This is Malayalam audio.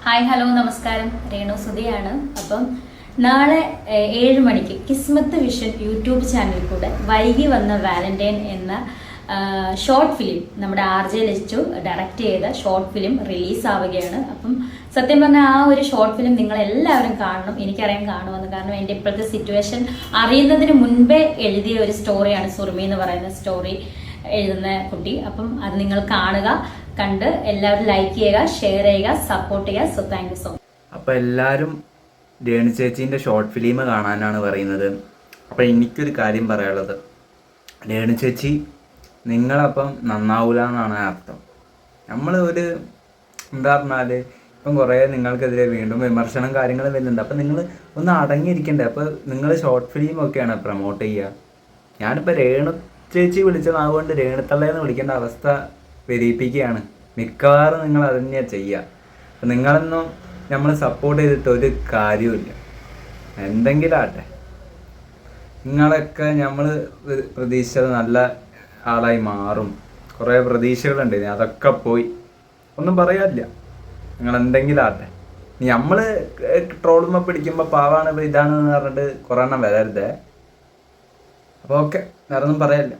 ഹായ് ഹലോ നമസ്കാരം, രേണു സുധിയാണ്. അപ്പം നാളെ 7 മണിക്ക് കിസ്മത്ത് വിഷൻ യൂട്യൂബ് ചാനലിൽ കൂടെ വൈകി വന്ന വാലന്റൈൻ എന്ന ഷോർട്ട് ഫിലിം നമ്മുടെ RJ ലച്ചു ഡയറക്റ്റ് ചെയ്ത ഷോർട്ട് ഫിലിം റിലീസാവുകയാണ്. അപ്പം സത്യം പറഞ്ഞാൽ ആ ഒരു ഷോർട്ട് ഫിലിം നിങ്ങളെല്ലാവരും കാണണം. എനിക്കറിയാൻ കാണുമെന്ന്, കാരണം എൻ്റെ ഇപ്പോഴത്തെ സിറ്റുവേഷൻ അറിയുന്നതിന് മുൻപേ എഴുതിയ ഒരു സ്റ്റോറിയാണ് സുറുമി എന്ന് പറയുന്ന സ്റ്റോറി എഴുതുന്ന കുട്ടി. അപ്പം അത് നിങ്ങൾ കാണുക, കണ്ട് എല്ലാവരും ലൈക്ക് ചെയ്യുക, ഷെയർ ചെയ്യുക, സപ്പോർട്ട് ചെയ്യുക. So thank you so much. അപ്പോൾ എല്ലാവരും രേണു ചേച്ചീൻ്റെ ഷോർട്ട് ഫിലിം കാണാനാണ് പറയുന്നത്. അപ്പോൾ എനിക്കൊരു കാര്യം പറയാനുള്ളത്, രേണു ചേച്ചി നിങ്ങളപ്പം നന്നാവൂല എന്നാണ് അർത്ഥം. നമ്മൾ ഒരു എന്താ പറഞ്ഞാൽ ഇപ്പം കുറേ നിങ്ങൾക്കെതിരെ വീണ്ടും വിമർശനം കാര്യങ്ങൾ വരുന്നുണ്ട്. അപ്പം നിങ്ങൾ ഒന്ന് അടങ്ങിയിരിക്കണ്ടേ? അപ്പോൾ നിങ്ങൾ ഷോർട്ട് ഫിലിമൊക്കെയാണ് പ്രൊമോട്ട് ചെയ്യുക. ഞാനിപ്പോൾ രേണു ചേച്ചി വിളിച്ചത് അതുകൊണ്ട് രേണുത്തള്ളയെന്ന് വിളിക്കേണ്ട അവസ്ഥ വരിപ്പിക്കുകയാണ്. മിക്കവാറും നിങ്ങൾ അത് തന്നെയാണ് ചെയ്യുക. അപ്പം നിങ്ങളൊന്നും നമ്മൾ സപ്പോർട്ട് ചെയ്തിട്ട് ഒരു കാര്യമില്ല. എന്തെങ്കിലും ആട്ടെ, നിങ്ങളൊക്കെ നമ്മൾ പ്രതീക്ഷിച്ചത് നല്ല ആളായി മാറും. കുറേ പ്രതീക്ഷകളുണ്ട്, അതൊക്കെ പോയി. ഒന്നും പറയാനില്ല. നിങ്ങൾ എന്തെങ്കിലും ആട്ടെ. നമ്മൾ ട്രോളുമ്പോൾ പിടിക്കുമ്പോൾ പാവാണ് ഇതാണെന്ന് പറഞ്ഞിട്ട് കുറേ എണ്ണം വരരുതേ. അപ്പോൾ ഓക്കെ, വേറെ ഒന്നും പറയാനില്ല.